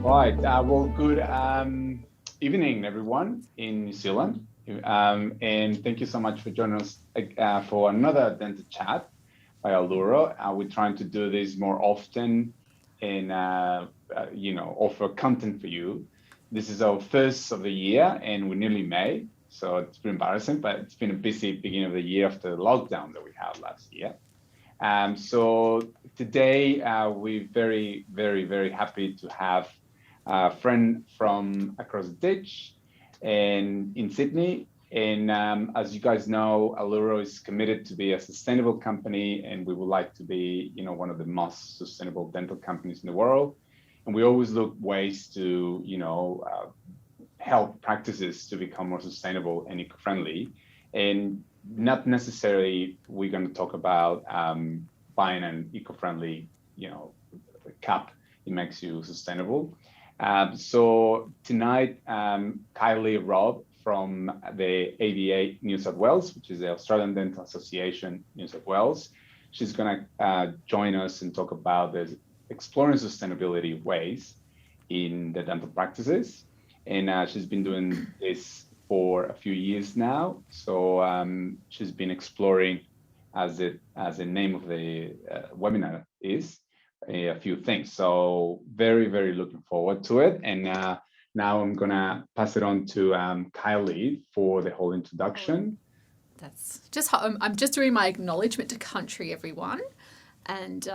Right. Well, good evening, everyone in New Zealand. And thank you so much for joining us for another DentaChat by Allura. We're trying to do this more often and, offer content for you. This is our first of the year and we're nearly May. So it's been embarrassing, but it's been a busy beginning of the year after the lockdown that we had last year. So today we're very, very, very happy to have a friend from across the ditch and in Sydney. And as you guys know, Allura is committed to be a sustainable company, and we would like to be, one of the most sustainable dental companies in the world. And we always look ways to, help practices to become more sustainable and eco-friendly. And not necessarily we're going to talk about buying an eco-friendly, cup. It makes you sustainable. So tonight, Kylie Robb from the ADA New South Wales, which is the Australian Dental Association New South Wales, she's going to join us and talk about the exploring sustainability ways in the dental practices. And she's been doing this for a few years now. So she's been exploring, as the name of the webinar is, a few things. So very, very looking forward to it. And now I'm gonna pass it on to Kylie for the whole introduction. That's just how I'm just doing my acknowledgement to country, everyone. And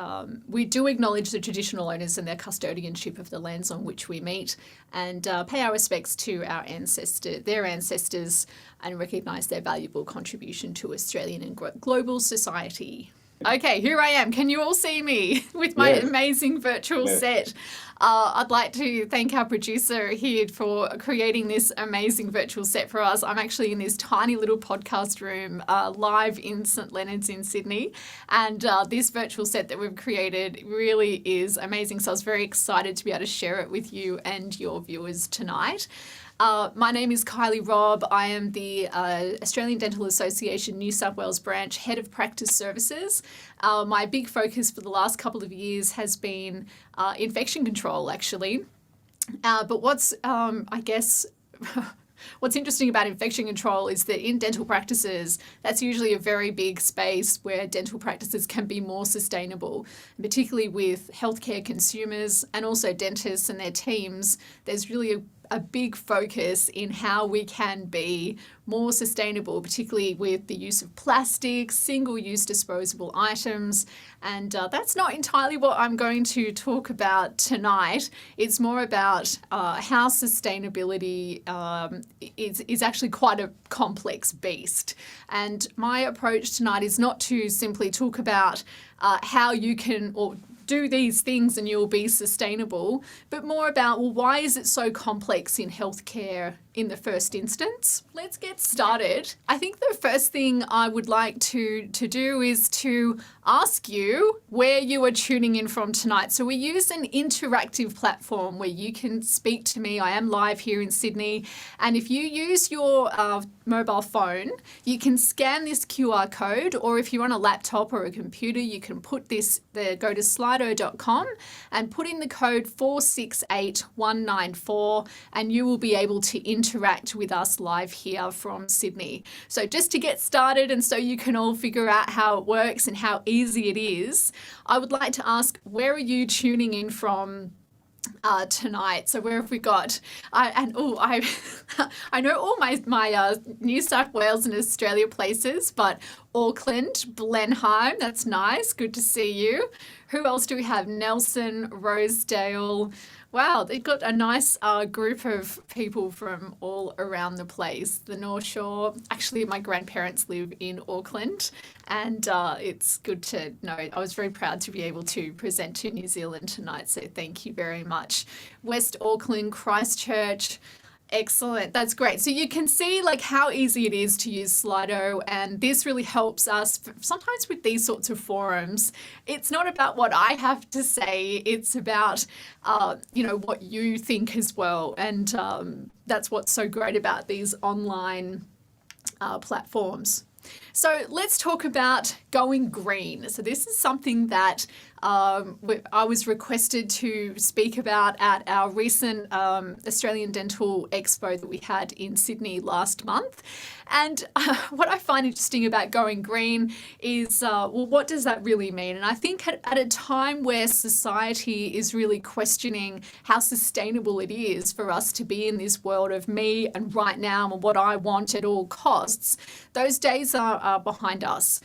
we do acknowledge the traditional owners and their custodianship of the lands on which we meet, and pay our respects to their ancestors, and recognise their valuable contribution to Australian and global society. Okay, here I am. Can you all see me with my amazing virtual set? I'd like to thank our producer here for creating this amazing virtual set for us. I'm actually in this tiny little podcast room live in St Leonard's in Sydney, and this virtual set that we've created really is amazing. So I was very excited to be able to share it with you and your viewers tonight. My name is Kylie Robb. I am the Australian Dental Association New South Wales branch head of practice services. My big focus for the last couple of years has been infection control, actually. But what's interesting about infection control is that in dental practices, that's usually a very big space where dental practices can be more sustainable, particularly with healthcare consumers and also dentists and their teams. There's really a big focus in how we can be more sustainable, particularly with the use of plastic, single-use disposable items. And that's not entirely what I'm going to talk about tonight. It's more about how sustainability is actually quite a complex beast. And my approach tonight is not to simply talk about how you can do these things and you'll be sustainable, but more about, well, why is it so complex in healthcare in the first instance? Let's get started. I think the first thing I would like to do is to ask you where you are tuning in from tonight. So we use an interactive platform where you can speak to me. I am live here in Sydney. And if you use your mobile phone, you can scan this QR code, or if you're on a laptop or a computer, you can put go to slido.com and put in the code 468194, and you will be able to interact with us live here from Sydney. So just to get started, and so you can all figure out how it works and how easy it is, I would like to ask, where are you tuning in from tonight? So where have we got? I know all my New South Wales and Australia places, but Auckland, Blenheim, that's nice. Good to see you. Who else do we have? Nelson, Rosedale. Wow, they've got a nice group of people from all around the place. The North Shore. Actually, my grandparents live in Auckland, and it's good to know. I was very proud to be able to present to New Zealand tonight, so thank you very much. West Auckland, Christchurch. Excellent. That's great. So you can see how easy it is to use Slido, and this really helps us sometimes with these sorts of forums. It's not about what I have to say. It's about, what you think as well. And that's what's so great about these online platforms. So let's talk about going green. So this is something that I was requested to speak about at our recent Australian Dental Expo that we had in Sydney last month. And what I find interesting about going green is, well, what does that really mean? And I think at a time where society is really questioning how sustainable it is for us to be in this world of me and right now and what I want at all costs, those days are behind us.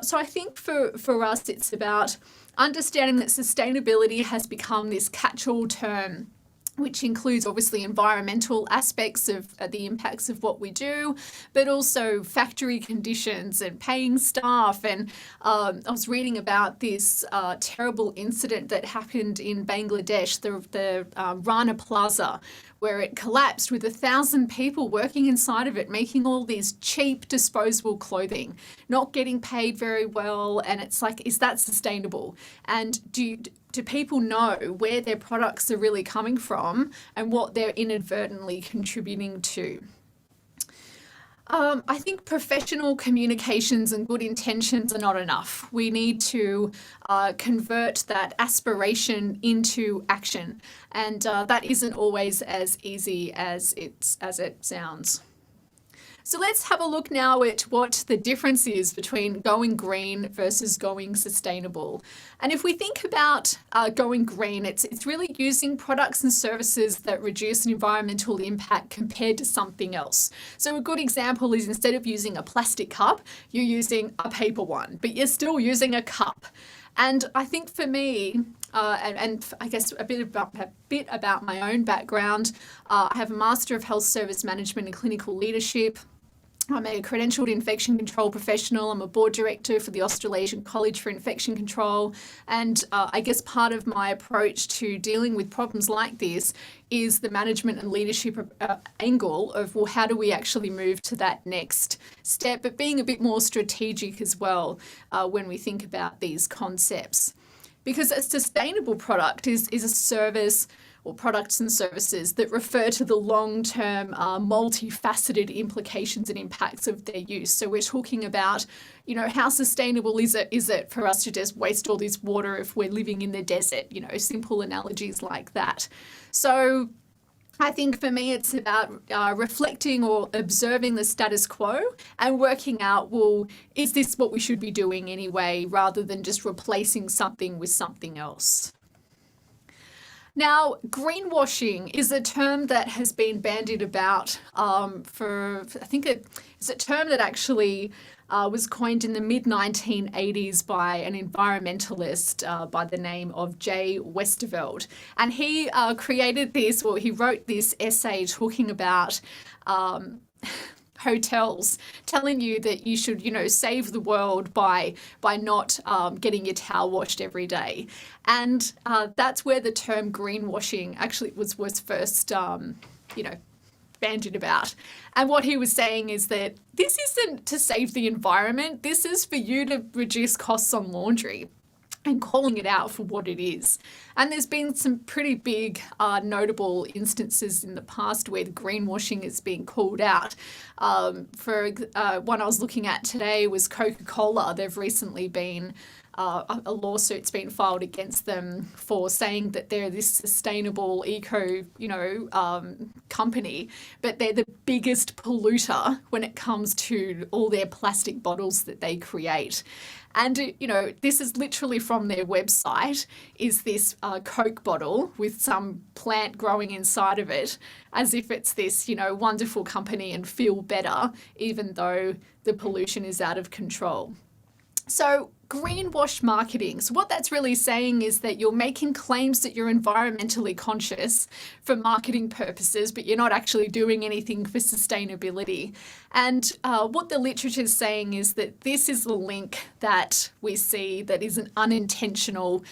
So I think for us, it's about understanding that sustainability has become this catch-all term, which includes obviously environmental aspects of the impacts of what we do, but also factory conditions and paying staff. And I was reading about this terrible incident that happened in Bangladesh, the Rana Plaza, where it collapsed with 1,000 people working inside of it, making all these cheap disposable clothing, not getting paid very well. And it's like, is that sustainable? And do people know where their products are really coming from and what they're inadvertently contributing to? I think professional communications and good intentions are not enough. We need to convert that aspiration into action, and that isn't always as easy as it sounds. So let's have a look now at what the difference is between going green versus going sustainable. And if we think about going green, it's really using products and services that reduce an environmental impact compared to something else. So a good example is instead of using a plastic cup, you're using a paper one, but you're still using a cup. And I think for me, and I guess a bit about my own background, I have a Master of Health Service Management and Clinical Leadership. I'm a credentialed infection control professional. I'm a board director for the Australasian College for Infection Control. And I guess part of my approach to dealing with problems like this is the management and leadership angle of, well, how do we actually move to that next step, but being a bit more strategic as well when we think about these concepts. Because a sustainable product is a service or products and services that refer to the long-term multifaceted implications and impacts of their use. So we're talking about, how sustainable is it for us to just waste all this water if we're living in the desert, simple analogies like that. So I think for me, it's about reflecting or observing the status quo and working out, well, is this what we should be doing anyway, rather than just replacing something with something else. Now, greenwashing is a term that has been bandied about I think it's a term that actually was coined in the mid-1980s by an environmentalist by the name of J. Westerveld. And he created this, or he wrote this essay talking about hotels telling you that you should, save the world by not getting your towel washed every day. And that's where the term greenwashing actually was first, bandied about. And what he was saying is that this isn't to save the environment. This is for you to reduce costs on laundry, and calling it out for what it is. And there's been some pretty big notable instances in the past where the greenwashing is being called out. For one I was looking at today was Coca-Cola. They've recently been a lawsuit's been filed against them for saying that they're this sustainable eco, company, but they're the biggest polluter when it comes to all their plastic bottles that they create. And, this is literally from their website, is this Coke bottle with some plant growing inside of it, as if it's this, wonderful company and feel better, even though the pollution is out of control. So greenwash marketing. So what that's really saying is that you're making claims that you're environmentally conscious for marketing purposes, but you're not actually doing anything for sustainability. And what the literature is saying is that this is the link that we see that is an unintentional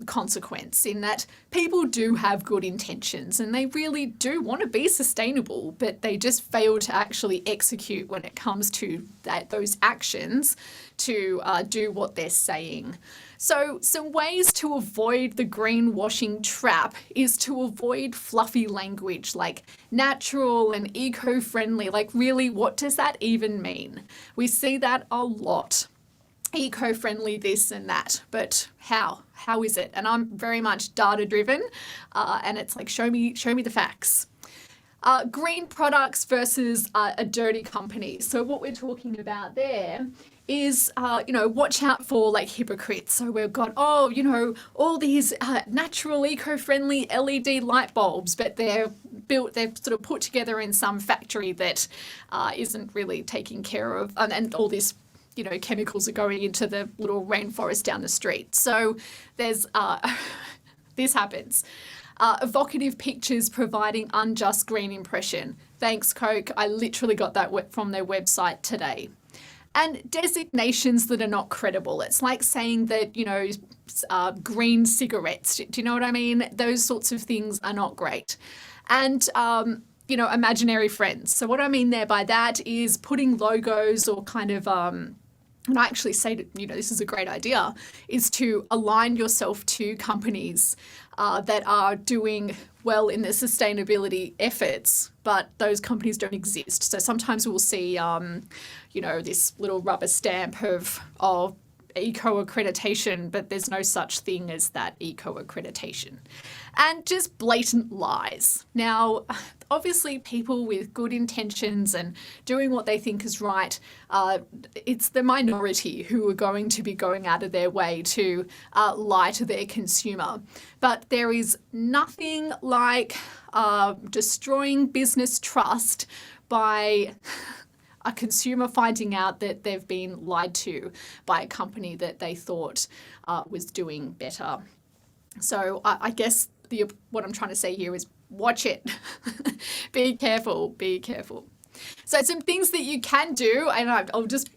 consequence, in that people do have good intentions and they really do want to be sustainable, but they just fail to actually execute when it comes to those actions to do do what they're saying. So some ways to avoid the greenwashing trap is to avoid fluffy language like natural and eco-friendly. Like, really, what does that even mean? We see that a lot. Eco-friendly this and that, but how is it? And I'm very much data driven, and it's like, show me the facts. Green products versus a dirty company. So what we're talking about there is, watch out for like hypocrites. So we've got, all these natural, eco-friendly LED light bulbs, but they're sort of put together in some factory that isn't really taking care of, and all this, chemicals are going into the little rainforest down the street. So there's, this happens. Evocative pictures providing unjust green impression. Thanks, Coke. I literally got that from their website today. And designations that are not credible. It's like saying that, green cigarettes. Do you know what I mean? Those sorts of things are not great. And, imaginary friends. So what I mean there by that is putting logos or kind of, and I actually say that, this is a great idea, is to align yourself to companies that are doing well in their sustainability efforts, but those companies don't exist. So sometimes we'll see, this little rubber stamp of eco accreditation, but there's no such thing as that eco accreditation. And just blatant lies. Now, obviously people with good intentions and doing what they think is right, it's the minority who are going to be going out of their way to lie to their consumer. But there is nothing like destroying business trust by a consumer finding out that they've been lied to by a company that they thought was doing better. So I guess what I'm trying to say here is watch it. Be careful. So some things that you can do, and I'll just,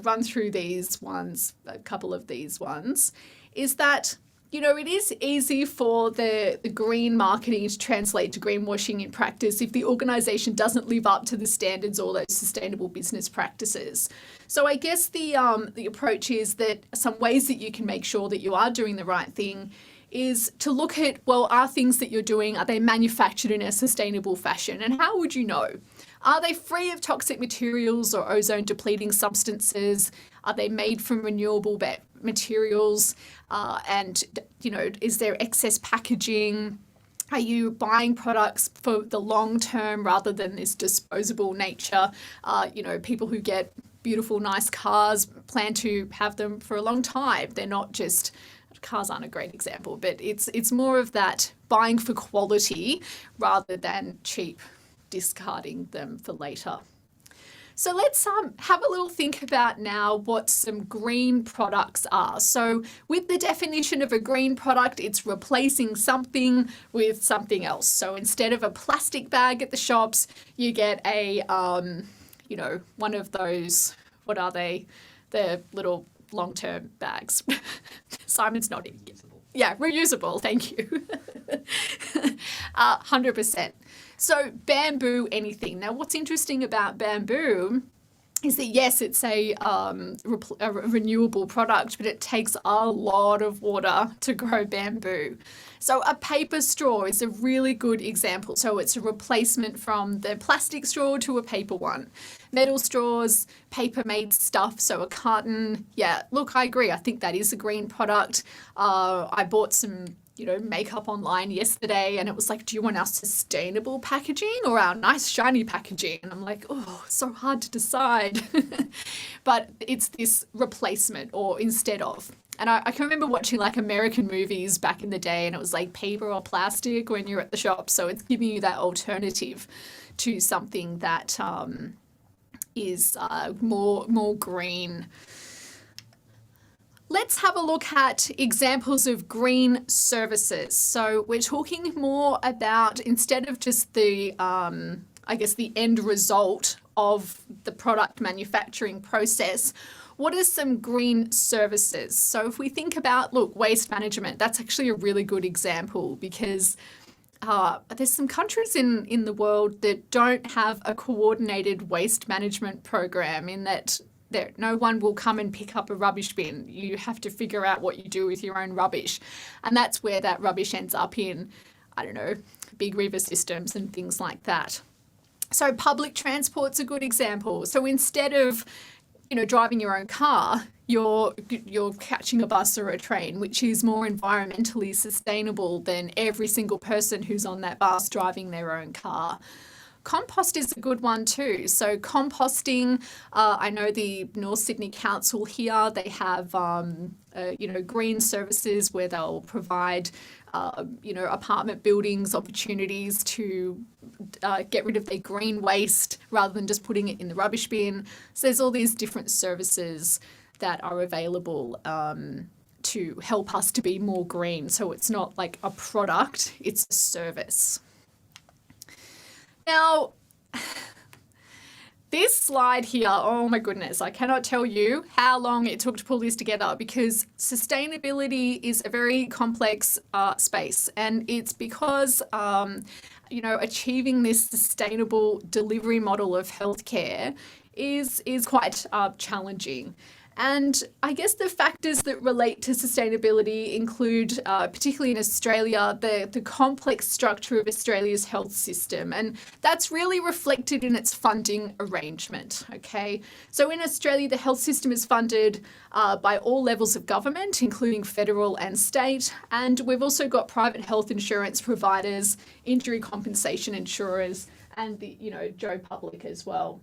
run through these ones, a couple of these ones, is that, it is easy for the green marketing to translate to greenwashing in practice if the organisation doesn't live up to the standards or those sustainable business practices. So I guess the approach is that some ways that you can make sure that you are doing the right thing is to look at, well, are things that you're doing, are they manufactured in a sustainable fashion? And how would you know? Are they free of toxic materials or ozone depleting substances? Are they made from renewable materials? And, is there excess packaging? Are you buying products for the long term rather than this disposable nature? People who get beautiful, nice cars plan to have them for a long time. They're not just, cars aren't a great example, but it's more of that buying for quality rather than cheap, discarding them for later. So let's have a little think about now what some green products are. So with the definition of a green product, it's replacing something with something else. So instead of a plastic bag at the shops, you get a, one of those, what are they? The little long-term bags. Simon's nodding. Yeah, reusable. Thank you. 100%. So bamboo anything. Now, what's interesting about bamboo is that, yes, it's a renewable product, but it takes a lot of water to grow bamboo. So a paper straw is a really good example. So it's a replacement from the plastic straw to a paper one. Metal straws, paper-made stuff, so a carton. Yeah, look, I agree. I think that is a green product. I bought some makeup online yesterday, and it was like, do you want our sustainable packaging or our nice shiny packaging? And I'm like, oh, so hard to decide. But it's this replacement or instead of. And I can remember watching like American movies back in the day, and it was like paper or plastic when you're at the shop. So it's giving you that alternative to something that is more green. Let's have a look at examples of green services. So we're talking more about, instead of just the, the end result of the product manufacturing process, what are some green services? So if we think about, waste management, that's actually a really good example, because there's some countries in the world that don't have a coordinated waste management program, in that there. No one will come and pick up a rubbish bin. You have to figure out what you do with your own rubbish. And that's where that rubbish ends up in, I don't know, big river systems and things like that. So public transport's a good example. So instead of, driving your own car, you're catching a bus or a train, which is more environmentally sustainable than every single person who's on that bus driving their own car. Compost is a good one too. So composting, I know the North Sydney Council here, they have, green services where they'll provide, apartment buildings opportunities to get rid of their green waste rather than just putting it in the rubbish bin. So there's all these different services that are available to help us to be more green. So it's not like a product, it's a service. Now, this slide here, oh my goodness, I cannot tell you how long it took to pull this together because sustainability is a very complex space, and it's because, achieving this sustainable delivery model of healthcare is quite challenging. And I guess the factors that relate to sustainability include, particularly in Australia, the complex structure of Australia's health system. And that's really reflected in its funding arrangement, okay? So in Australia, the health system is funded by all levels of government, including federal and state. And we've also got private health insurance providers, injury compensation insurers, and the, Joe Public as well.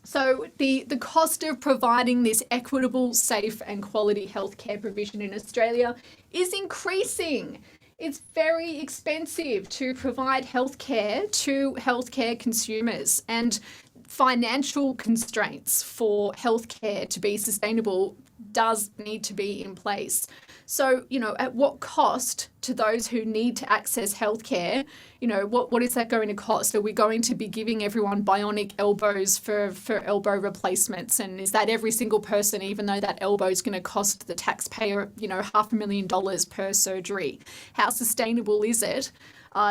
So the cost of providing this equitable, safe and quality healthcare provision in Australia is increasing. It's very expensive to provide healthcare to healthcare consumers, and financial constraints for healthcare to be sustainable does need to be in place. So, at what cost to those who need to access healthcare? What is that going to cost? Are we going to be giving everyone bionic elbows for elbow replacements? And is that every single person, even though that elbow is going to cost the taxpayer, $500,000 per surgery? How sustainable is it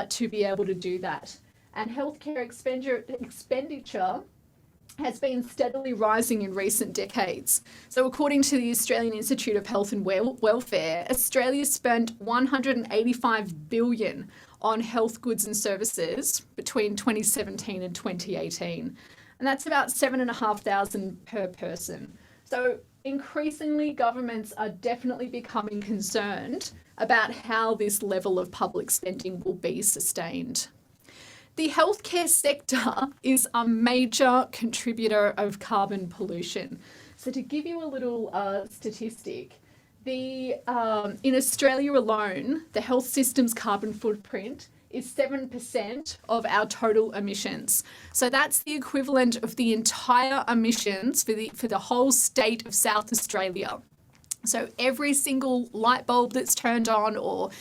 to be able to do that? And healthcare expenditure has been steadily rising in recent decades. So according to the Australian Institute of Health and Welfare, Australia spent $185 billion on health goods and services between 2017 and 2018. And that's about $7,500 per person. So increasingly, governments are definitely becoming concerned about how this level of public spending will be sustained. The healthcare sector is a major contributor of carbon pollution. So to give you a little statistic, in Australia alone, the health system's carbon footprint is 7% of our total emissions. So that's the equivalent of the entire emissions for the whole state of South Australia. So every single light bulb that's turned on or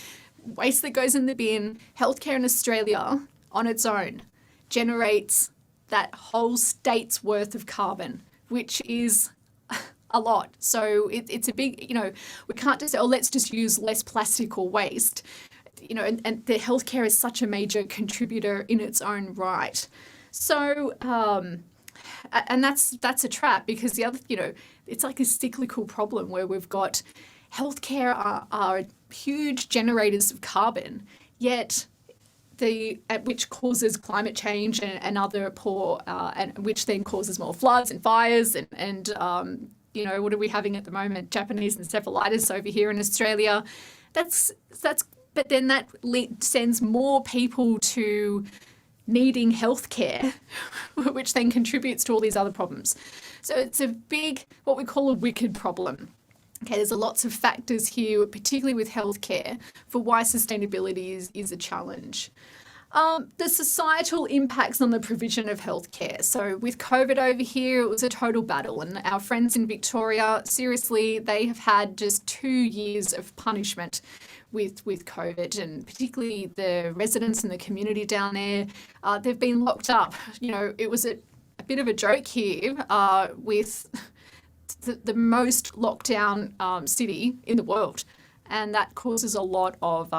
waste that goes in the bin, healthcare in Australia on its own generates that whole state's worth of carbon, which is a lot. So it's a big, we can't just say, let's just use less plastic or waste, and the healthcare is such a major contributor in its own right. So, and that's a trap, because the other, it's like a cyclical problem where we've got healthcare are huge generators of carbon, yet which causes climate change and other and which then causes more floods and fires and what are we having at the moment? Japanese encephalitis over here in Australia. But then that sends more people to needing healthcare, which then contributes to all these other problems. So it's a big, what we call a wicked problem. Okay, there's lots of factors here, particularly with healthcare, for why sustainability is a challenge. The societal impacts on the provision of healthcare. So with COVID over here, it was a total battle, and our friends in Victoria, seriously, they have had just 2 years of punishment with COVID, and particularly the residents in the community down there. They've been locked up. It was a bit of a joke here with the most lockdown city in the world, and that causes a lot of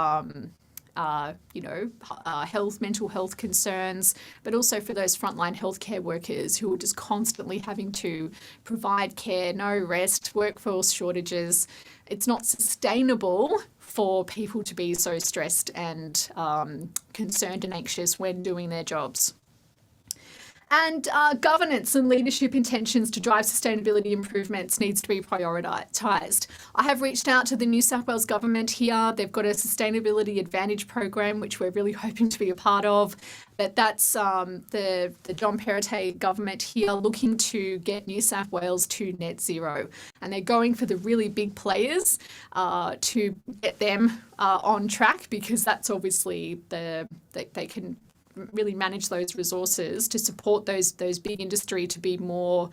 mental health concerns, but also for those frontline healthcare workers who are just constantly having to provide care, no rest, workforce shortages. It's not sustainable for people to be so stressed and concerned and anxious when doing their jobs. And governance and leadership intentions to drive sustainability improvements needs to be prioritised. I have reached out to the New South Wales government here. They've got a Sustainability Advantage program, which we're really hoping to be a part of. But that's the John Perrottet government here looking to get New South Wales to net zero. And they're going for the really big players to get them on track, because that's obviously they can really manage those resources to support those big industry to be more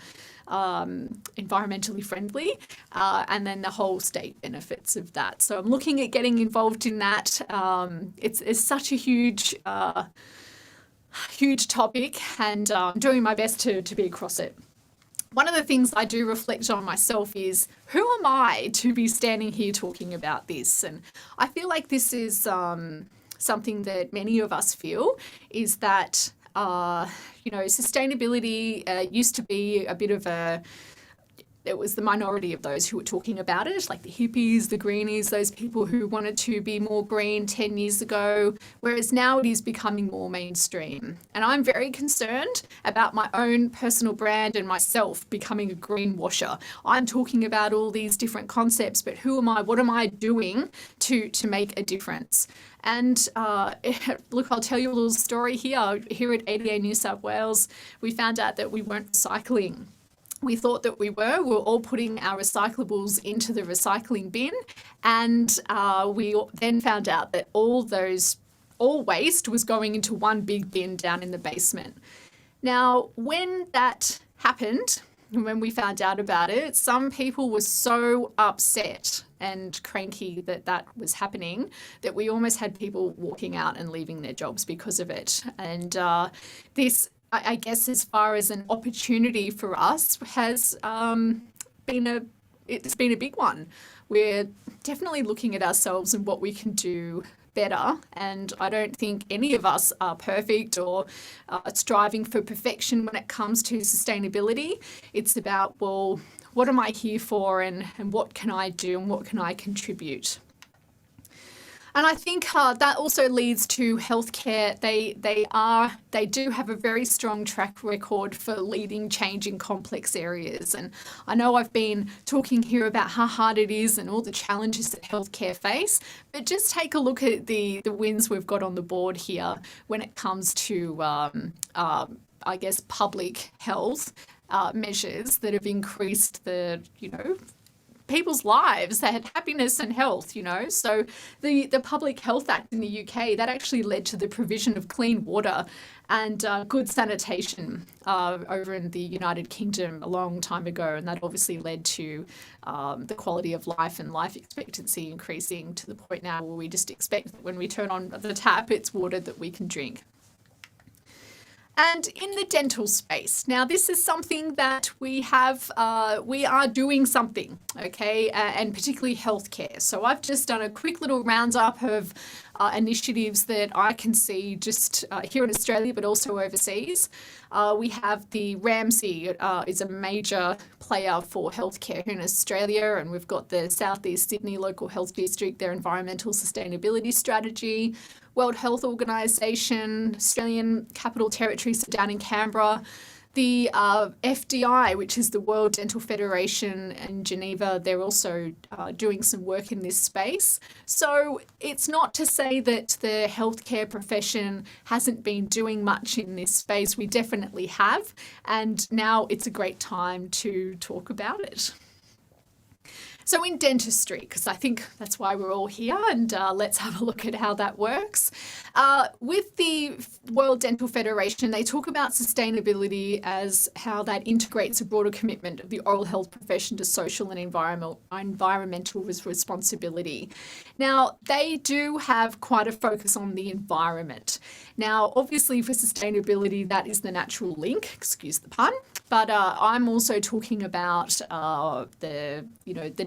environmentally friendly, and then the whole state benefits of that. So I'm looking at getting involved in that. It's such a huge topic, and I'm doing my best to be across it. One of the things I do reflect on myself is, who am I to be standing here talking about this? And I feel like this is something that many of us feel, is that, sustainability used to be a bit of it was the minority of those who were talking about it, like the hippies, the greenies, those people who wanted to be more green 10 years ago, whereas now it is becoming more mainstream. And I'm very concerned about my own personal brand and myself becoming a greenwasher. I'm talking about all these different concepts, but who am I? What am I doing to make a difference? And look, I'll tell you a little story here. Here at ADA New South Wales, we found out that we weren't recycling. We thought that we were all putting our recyclables into the recycling bin, and we then found out that all waste was going into one big bin down in the basement. Now, when that happened, when we found out about it, some people were so upset and cranky that was happening that we almost had people walking out and leaving their jobs because of it. And this, I guess, as far as an opportunity for us, has been a big one. We're definitely looking at ourselves and what we can do better, and I don't think any of us are perfect or striving for perfection when it comes to sustainability. It's about, well, what am I here for, and what can I do, and what can I contribute? And I think that also leads to healthcare. They do have a very strong track record for leading change in complex areas. And I know I've been talking here about how hard it is and all the challenges that healthcare face, but just take a look at the wins we've got on the board here when it comes to, I guess, public health measures that have increased the, people's lives. They had happiness and health, So the Public Health Act in the UK, that actually led to the provision of clean water and good sanitation over in the United Kingdom a long time ago. And that obviously led to the quality of life and life expectancy increasing to the point now where we just expect that when we turn on the tap, it's water that we can drink. And in the dental space, now this is something that we are doing something, okay, and particularly healthcare. So I've just done a quick little roundup of initiatives that I can see just here in Australia, but also overseas. We have the Ramsay is a major player for healthcare here in Australia, and we've got the South East Sydney Local Health District, their environmental sustainability strategy, World Health Organization, Australian Capital Territory, so down in Canberra, the FDI, which is the World Dental Federation in Geneva. They're also doing some work in this space. So it's not to say that the healthcare profession hasn't been doing much in this space. We definitely have, and now it's a great time to talk about it. So in dentistry, because I think that's why we're all here, and let's have a look at how that works. With the World Dental Federation, they talk about sustainability as how that integrates a broader commitment of the oral health profession to social and environmental responsibility. Now, they do have quite a focus on the environment. Now, obviously for sustainability, that is the natural link, excuse the pun, but I'm also talking about the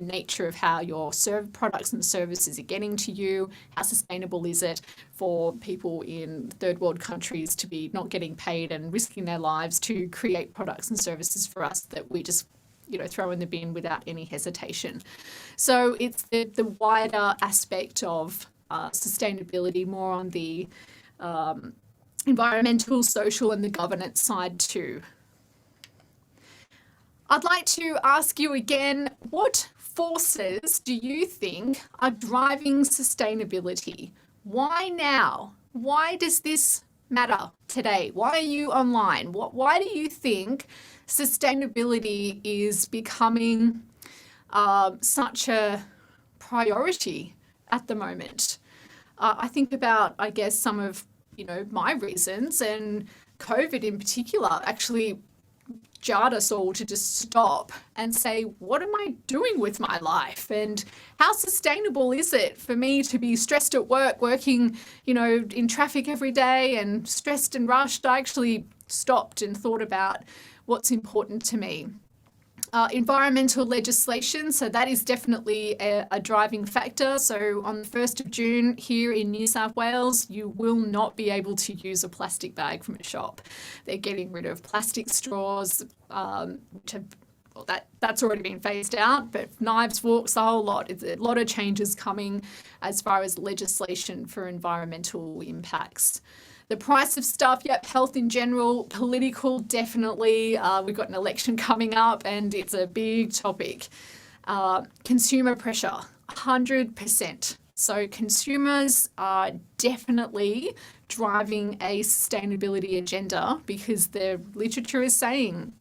nature of how your products and services are getting to you. How sustainable is it for people in third world countries to be not getting paid and risking their lives to create products and services for us that we just throw in the bin without any hesitation. So it's the wider aspect of sustainability, more on the environmental, social, and the governance side too. I'd like to ask you again, what forces do you think are driving sustainability? Why now? Why does this matter today? Why are you online? Why do you think sustainability is becoming such a priority at the moment? I think about, I guess, some of my reasons, and COVID in particular actually jarred us all to just stop and say, what am I doing with my life? And how sustainable is it for me to be stressed at work, working, in traffic every day and stressed and rushed? I actually stopped and thought about what's important to me. Environmental legislation, so that is definitely a driving factor. So on the 1st of June here in New South Wales, you will not be able to use a plastic bag from a shop. They're getting rid of plastic straws, which have, that's already been phased out, but knives, forks, the whole lot. It's a lot of changes coming as far as legislation for environmental impacts. The price of stuff, yep, health in general, political, definitely. We've got an election coming up and it's a big topic. Consumer pressure, 100%. So consumers are definitely driving a sustainability agenda because the literature is saying,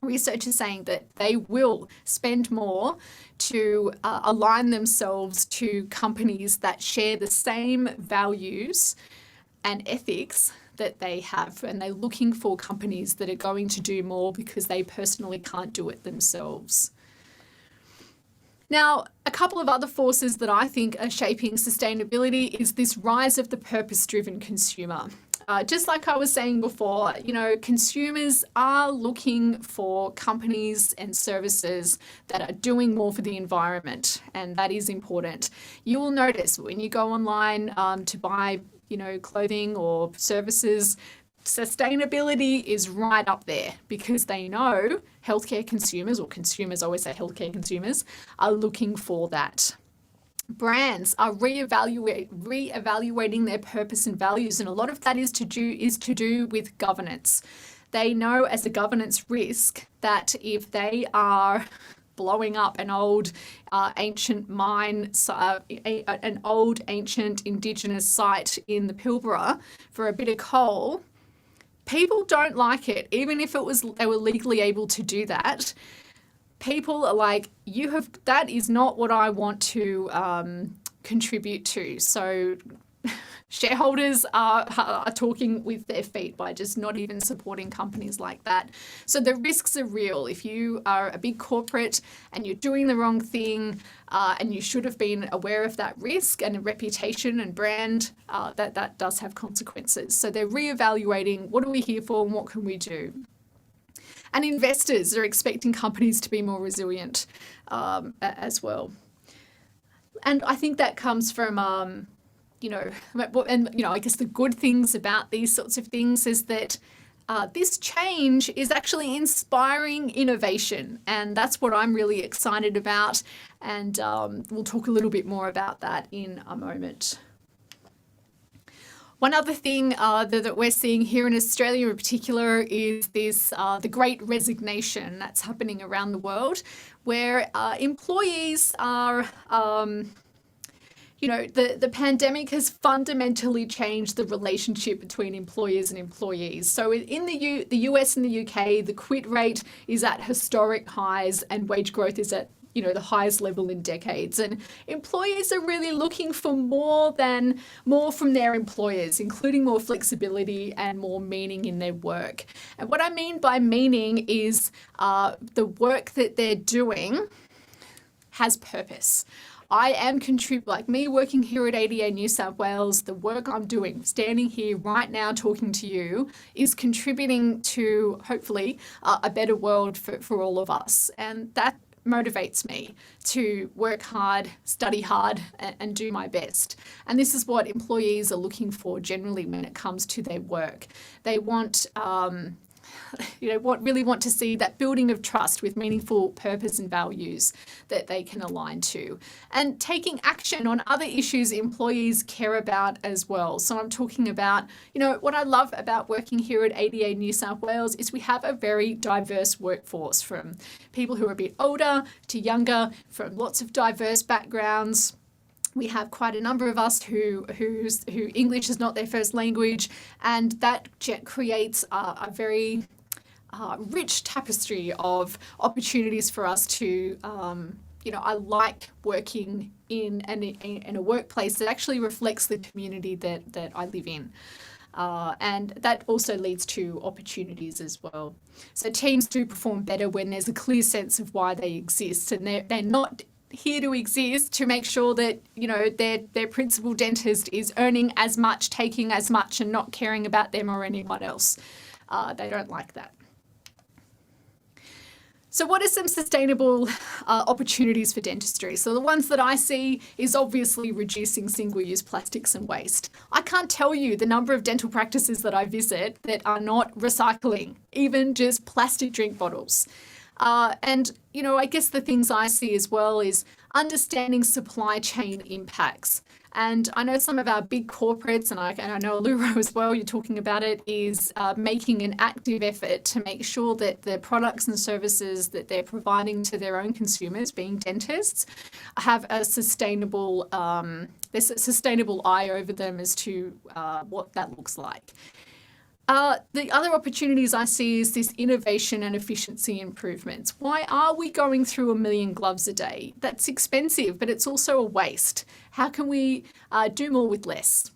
research is saying that they will spend more to align themselves to companies that share the same values and ethics that they have, and they're looking for companies that are going to do more because they personally can't do it themselves. Now, a couple of other forces that I think are shaping sustainability is this rise of the purpose-driven consumer. Just like I was saying before, consumers are looking for companies and services that are doing more for the environment, and that is important. You will notice when you go online to buy clothing or services, sustainability is right up there because they know healthcare consumers, or consumers, I always say healthcare consumers, are looking for that. Brands are reevaluating their purpose and values, and a lot of that is to do with governance. They know as a governance risk that if they are blowing up an old ancient mine, an old ancient Indigenous site in the Pilbara for a bit of coal, people don't like it. Even if they were legally able to do that, people are like, that is not what I want to contribute to. So shareholders are talking with their feet by just not even supporting companies like that. So the risks are real. If you are a big corporate and you're doing the wrong thing, and you should have been aware of that risk and a reputation and brand, that does have consequences. So they're reevaluating, what are we here for and what can we do? And investors are expecting companies to be more resilient as well. And I think that comes from I guess the good things about these sorts of things is that this change is actually inspiring innovation, and that's what I'm really excited about, and we'll talk a little bit more about that in a moment. One other thing that we're seeing here in Australia in particular is this the Great Resignation that's happening around the world, where employees are the pandemic has fundamentally changed the relationship between employers and employees. So in the US and the UK, the quit rate is at historic highs and wage growth is at the highest level in decades. And employees are really looking for more from their employers, including more flexibility and more meaning in their work. And what I mean by meaning is the work that they're doing has purpose. I am like me working here at ADA New South Wales, the work I'm doing, standing here right now talking to you, is contributing to hopefully a better world for all of us. And that motivates me to work hard, study hard, and do my best. And this is what employees are looking for generally when it comes to their work. They want really want to see that building of trust with meaningful purpose and values that they can align to, and taking action on other issues employees care about as well. So I'm talking about, what I love about working here at ADA New South Wales is we have a very diverse workforce, from people who are a bit older to younger, from lots of diverse backgrounds. We have quite a number of us who English is not their first language, and that creates a very rich tapestry of opportunities for us to, I like working in a workplace that actually reflects the community that I live in. And that also leads to opportunities as well. So teams do perform better when there's a clear sense of why they exist, and they're not here to exist to make sure that their principal dentist is earning as much, taking as much, and not caring about them or anyone else. They don't like that. So what are some sustainable opportunities for dentistry? So the ones that I see is obviously reducing single-use plastics and waste. I can't tell you the number of dental practices that I visit that are not recycling, even just plastic drink bottles. And I guess the things I see as well is understanding supply chain impacts. And I know some of our big corporates, and I know Luro as well, you're talking about it, is making an active effort to make sure that the products and services that they're providing to their own consumers, being dentists, have a sustainable, there's a sustainable eye over them as to what that looks like. The other opportunities I see is this innovation and efficiency improvements. Why are we going through 1 million gloves a day? That's expensive, but it's also a waste. How can we do more with less?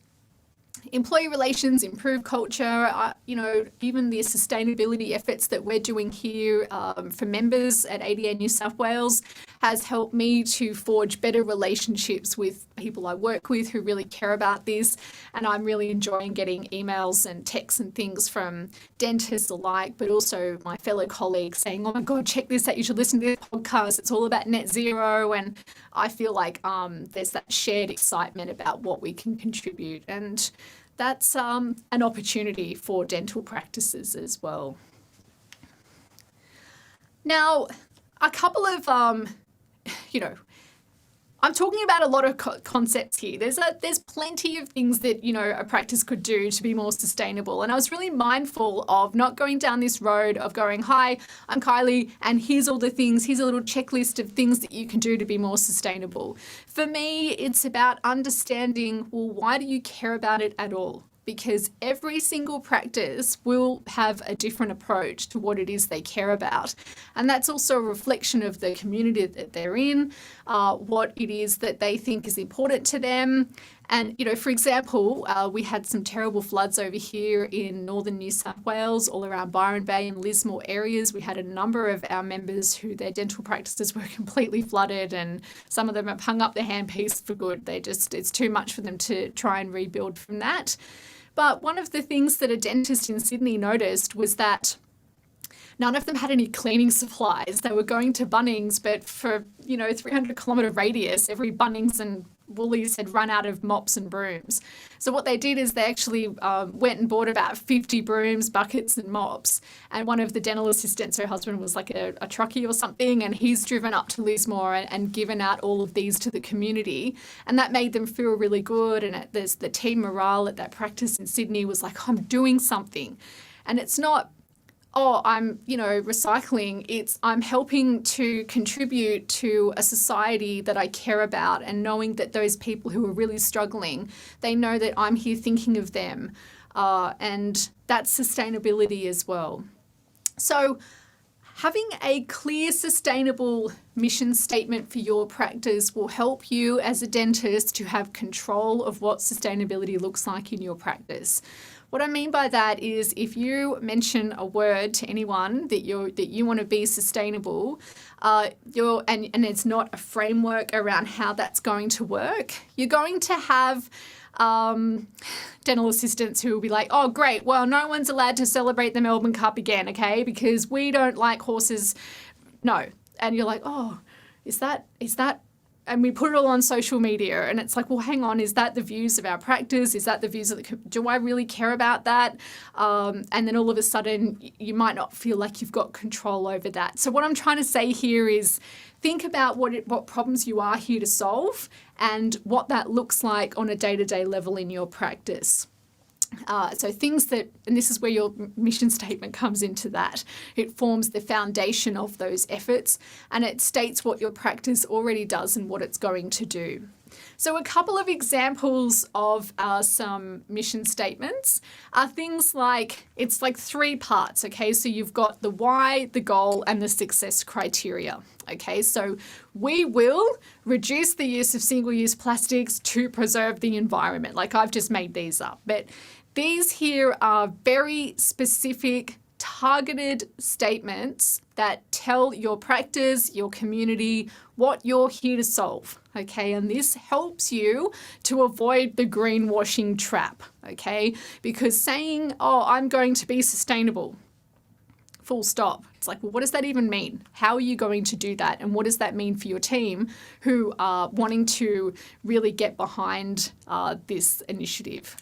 Employee relations, improve culture, even the sustainability efforts that we're doing here for members at ADA New South Wales has helped me to forge better relationships with people I work with who really care about this. And I'm really enjoying getting emails and texts and things from dentists alike, but also my fellow colleagues saying, oh my God, check this out, you should listen to this podcast. It's all about net zero. And I feel like there's that shared excitement about what we can contribute. And that's an opportunity for dental practices as well. Now, a couple of, I'm talking about a lot of concepts here. There's plenty of things that, a practice could do to be more sustainable. And I was really mindful of not going down this road of going, hi, I'm Kylie, and here's all the things, here's a little checklist of things that you can do to be more sustainable. For me, it's about understanding, well, why do you care about it at all? Because every single practice will have a different approach to what it is they care about. And that's also a reflection of the community that they're in, what it is that they think is important to them. And, for example, we had some terrible floods over here in northern New South Wales, all around Byron Bay and Lismore areas. We had a number of our members who their dental practices were completely flooded, and some of them have hung up their handpiece for good. It's too much for them to try and rebuild from that. But one of the things that a dentist in Sydney noticed was that none of them had any cleaning supplies. They were going to Bunnings, but for, 300-kilometre radius, every Bunnings and Woolies had run out of mops and brooms. So what they did is they actually went and bought about 50 brooms, buckets and mops. And one of the dental assistants, her husband was like a truckie or something, and he's driven up to Lismore and given out all of these to the community. And that made them feel really good. And there's the team morale at that practice in Sydney was like, I'm doing something. And it's not, oh, I'm, recycling. It's I'm helping to contribute to a society that I care about, and knowing that those people who are really struggling, they know that I'm here thinking of them. And that's sustainability as well. So having a clear, sustainable mission statement for your practice will help you as a dentist to have control of what sustainability looks like in your practice. What I mean by that is if you mention a word to anyone that you want to be sustainable, and it's not a framework around how that's going to work, you're going to have dental assistants who will be like, oh, great, well, no one's allowed to celebrate the Melbourne Cup again, okay, because we don't like horses. No. and you're like, oh, is that, and we put it all on social media, and it's like, well, hang on, is that the views of our practice? Is that the views of do I really care about that? And then all of a sudden you might not feel like you've got control over that. So what I'm trying to say here is think about what problems you are here to solve and what that looks like on a day-to-day level in your practice. So things that, and this is where your mission statement comes into that. It forms the foundation of those efforts, and it states what your practice already does and what it's going to do. So a couple of examples of some mission statements are things like, it's like 3 parts, okay? So you've got the why, the goal, and the success criteria, okay? So we will reduce the use of single-use plastics to preserve the environment. Like, I've just made these up, but these here are very specific, targeted statements that tell your practice, your community, what you're here to solve, okay? And this helps you to avoid the greenwashing trap, okay? Because saying, oh, I'm going to be sustainable, full stop. It's like, well, what does that even mean? How are you going to do that? And what does that mean for your team who are wanting to really get behind this initiative?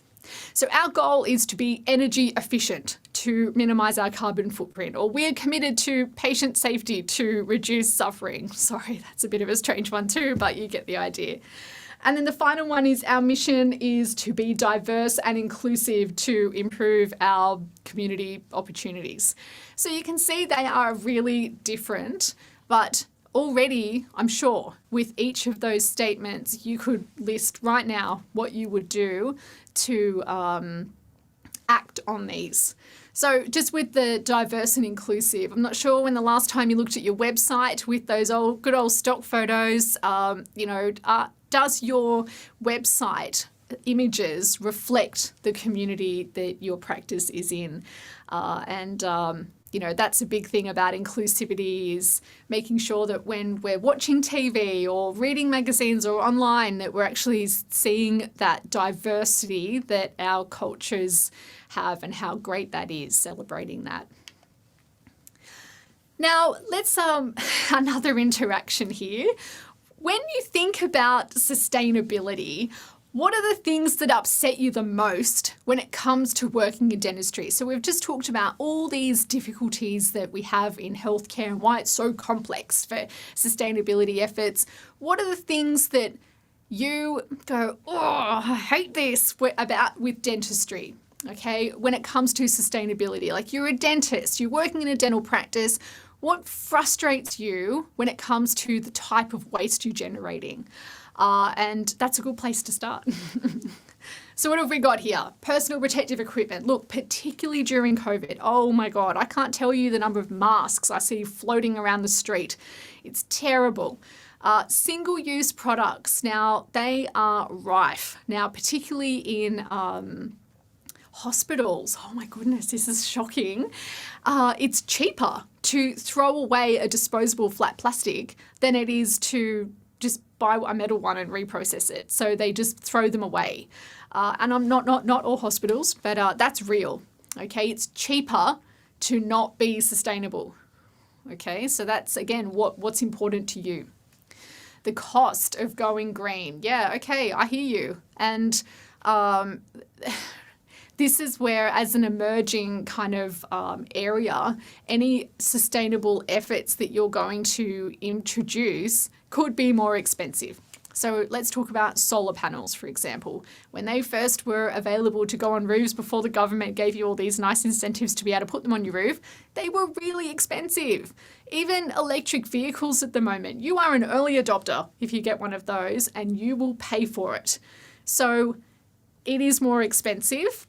So our goal is to be energy efficient to minimize our carbon footprint, or we're committed to patient safety to reduce suffering. Sorry, that's a bit of a strange one too, but you get the idea. And then the final one is our mission is to be diverse and inclusive to improve our community opportunities. So you can see they are really different, but already, I'm sure, with each of those statements, you could list right now what you would do to act on these. So just with the diverse and inclusive, I'm not sure when the last time you looked at your website with those good old stock photos, does your website images reflect the community that your practice is in? That's a big thing about inclusivity, is making sure that when we're watching TV or reading magazines or online, that we're actually seeing that diversity that our cultures have and how great that is, celebrating that. Now, let's another interaction here. When you think about sustainability, what are the things that upset you the most when it comes to working in dentistry? So we've just talked about all these difficulties that we have in healthcare and why it's so complex for sustainability efforts. What are the things that you go, oh, I hate this about with dentistry? Okay, when it comes to sustainability, like you're a dentist, you're working in a dental practice, what frustrates you when it comes to the type of waste you're generating? And that's a good place to start. So what have we got here? Personal protective equipment. Look, particularly during COVID, oh my God, I can't tell you the number of masks I see floating around the street. It's terrible. Single-use products. Now, they are rife. Now, particularly in hospitals. Oh my goodness, this is shocking. It's cheaper to throw away a disposable flat plastic than it is to just buy a metal one and reprocess it. So they just throw them away. And I'm not all hospitals, but that's real. Okay, it's cheaper to not be sustainable. Okay, so that's again what's important to you. The cost of going green. Yeah, okay, I hear you. And this is where, as an emerging kind of area, any sustainable efforts that you're going to introduce could be more expensive. So let's talk about solar panels, for example. When they first were available to go on roofs before the government gave you all these nice incentives to be able to put them on your roof, they were really expensive. Even electric vehicles at the moment, you are an early adopter if you get one of those, and you will pay for it. So it is more expensive.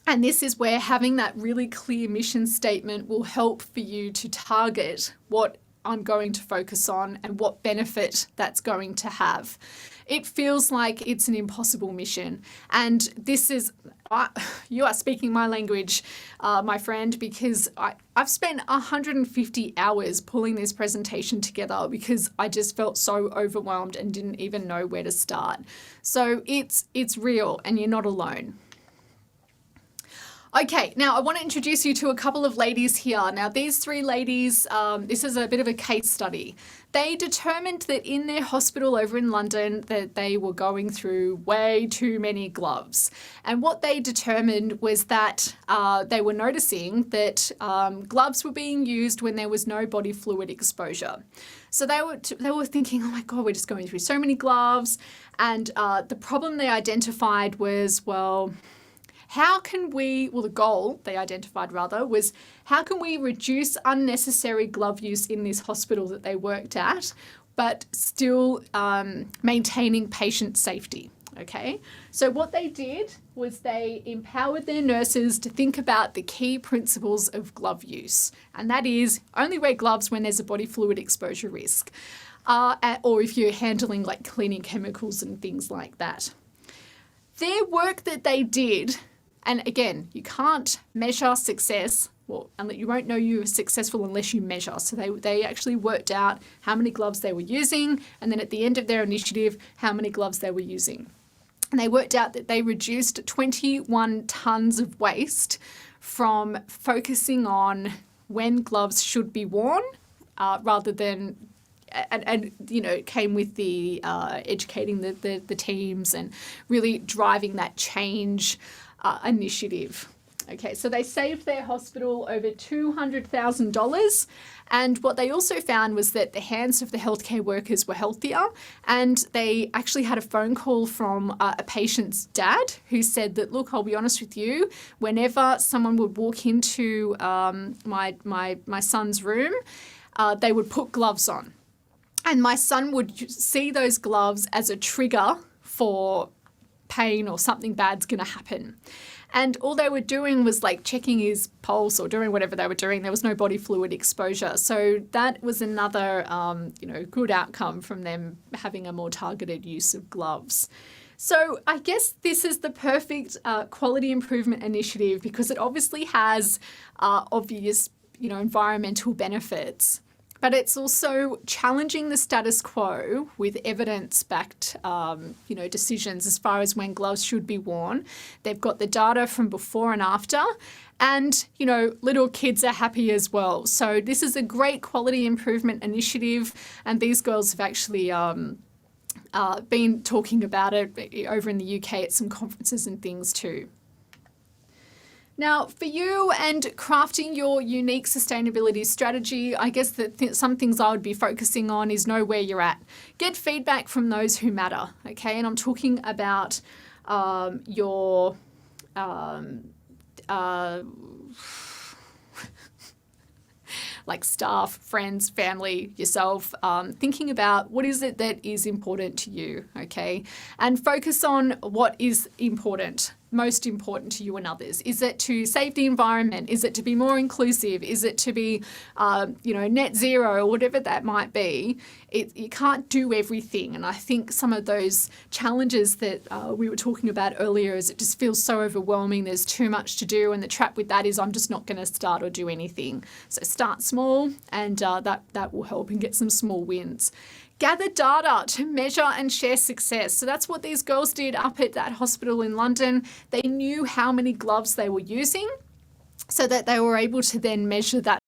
And this is where having that really clear mission statement will help for you to target what I'm going to focus on and what benefit that's going to have. It feels like it's an impossible mission. And this is, you are speaking my language, my friend, because I've spent 150 hours pulling this presentation together because I just felt so overwhelmed and didn't even know where to start. So it's real, and you're not alone. Okay, now I want to introduce you to a couple of ladies here. Now, these three ladies, this is a bit of a case study. They determined that in their hospital over in London that they were going through way too many gloves. And what they determined was that they were noticing that gloves were being used when there was no body fluid exposure. So they were thinking, oh my God, we're just going through so many gloves. And the problem they identified was, well, the goal they identified rather was how can we reduce unnecessary glove use in this hospital that they worked at, but still maintaining patient safety. Okay, so what they did was they empowered their nurses to think about the key principles of glove use, and that is only wear gloves when there's a body fluid exposure risk, or if you're handling like cleaning chemicals and things like that. Their work that they did. And again, you can't measure success, and you won't know you're successful unless you measure. So they actually worked out how many gloves they were using, and then at the end of their initiative, how many gloves they were using. And they worked out that they reduced 21 tons of waste from focusing on when gloves should be worn, rather than and came with the educating the teams and really driving that change initiative. Okay, so they saved their hospital over $200,000, and what they also found was that the hands of the healthcare workers were healthier, and they actually had a phone call from a patient's dad who said that, look, I'll be honest with you, whenever someone would walk into my son's room, they would put gloves on, and my son would see those gloves as a trigger for pain or something bad's going to happen. And all they were doing was like checking his pulse or doing whatever they were doing. There was no body fluid exposure. So that was another, good outcome from them having a more targeted use of gloves. So I guess this is the perfect quality improvement initiative because it obviously has obvious, environmental benefits. But it's also challenging the status quo with evidence-backed, decisions as far as when gloves should be worn. They've got the data from before and after, and, little kids are happy as well. So this is a great quality improvement initiative, and these girls have actually been talking about it over in the UK at some conferences and things too. Now, for you and crafting your unique sustainability strategy, I guess that some things I would be focusing on is know where you're at. Get feedback from those who matter, okay? And I'm talking about your like staff, friends, family, yourself, thinking about what is it that is important to you, okay? And focus on what is important, most important to you and others. Is it to save the environment? Is it to be more inclusive? Is it to be, net zero or whatever that might be? You can't do everything. And I think some of those challenges that we were talking about earlier is it just feels so overwhelming. There's too much to do. And the trap with that is I'm just not going to start or do anything. So start small, and that will help and get some small wins. Gather data to measure and share success. So that's what these girls did up at that hospital in London. They knew how many gloves they were using so that they were able to then measure that